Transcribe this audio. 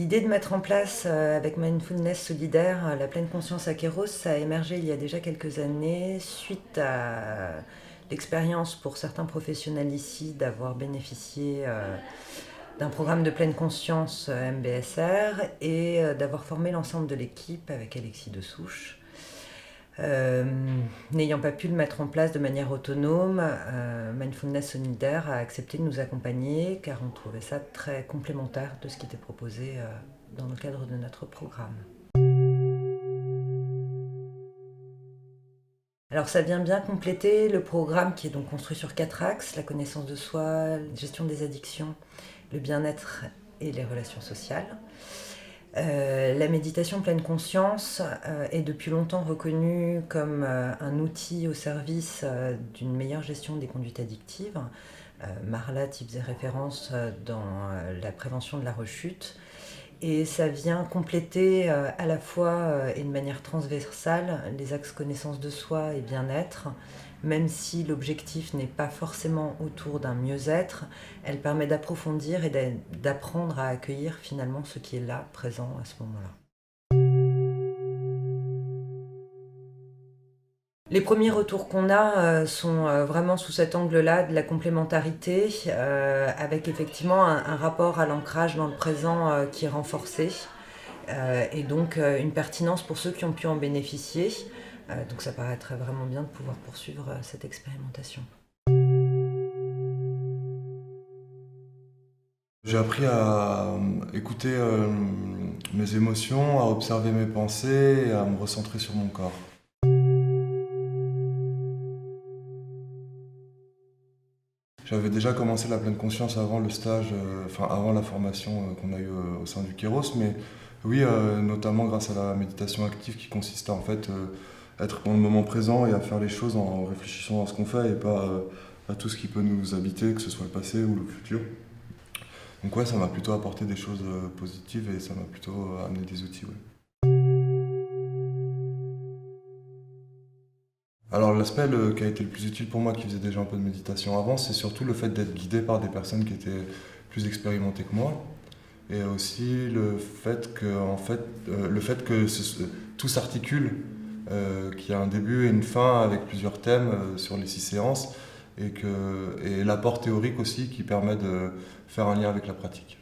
L'idée de mettre en place avec Mindfulness solidaire la pleine conscience à Kéros, ça a émergé il y a déjà quelques années suite à l'expérience pour certains professionnels ici d'avoir bénéficié d'un programme de pleine conscience MBSR et d'avoir formé l'ensemble de l'équipe avec Alexis Dessouche. N'ayant pas pu le mettre en place de manière autonome, Mindfulness Solidaire a accepté de nous accompagner car on trouvait ça très complémentaire de ce qui était proposé dans le cadre de notre programme. Alors ça vient bien compléter le programme qui est donc construit sur 4 axes: la connaissance de soi, la gestion des addictions, le bien-être et les relations sociales. La méditation pleine conscience est depuis longtemps reconnue comme un outil au service d'une meilleure gestion des conduites addictives. Marla y faisait référence dans la prévention de la rechute. Et ça vient compléter à la fois et de manière transversale les axes connaissance de soi et bien-être. Même si l'objectif n'est pas forcément autour d'un mieux-être, elle permet d'approfondir et d'apprendre à accueillir finalement ce qui est là, présent à ce moment-là. Les premiers retours qu'on a sont vraiment sous cet angle-là de la complémentarité, avec effectivement un rapport à l'ancrage dans le présent qui est renforcé, et donc une pertinence pour ceux qui ont pu en bénéficier. Donc ça paraîtrait vraiment bien de pouvoir poursuivre cette expérimentation. J'ai appris à écouter mes émotions, à observer mes pensées et à me recentrer sur mon corps. J'avais déjà commencé la pleine conscience avant le stage, avant la formation qu'on a eue au sein du Kéros, mais oui, notamment grâce à la méditation active qui consiste à en fait être dans le moment présent et à faire les choses en réfléchissant à ce qu'on fait et pas à tout ce qui peut nous habiter, que ce soit le passé ou le futur. Donc ouais, ça m'a plutôt apporté des choses positives et ça m'a plutôt amené des outils. Ouais. Alors l'aspect qui a été le plus utile pour moi, qui faisait déjà un peu de méditation avant, c'est surtout le fait d'être guidé par des personnes qui étaient plus expérimentées que moi. Et aussi le fait que tout s'articule, qu'il y a un début et une fin avec plusieurs thèmes sur les 6 séances, et l'apport théorique aussi qui permet de faire un lien avec la pratique.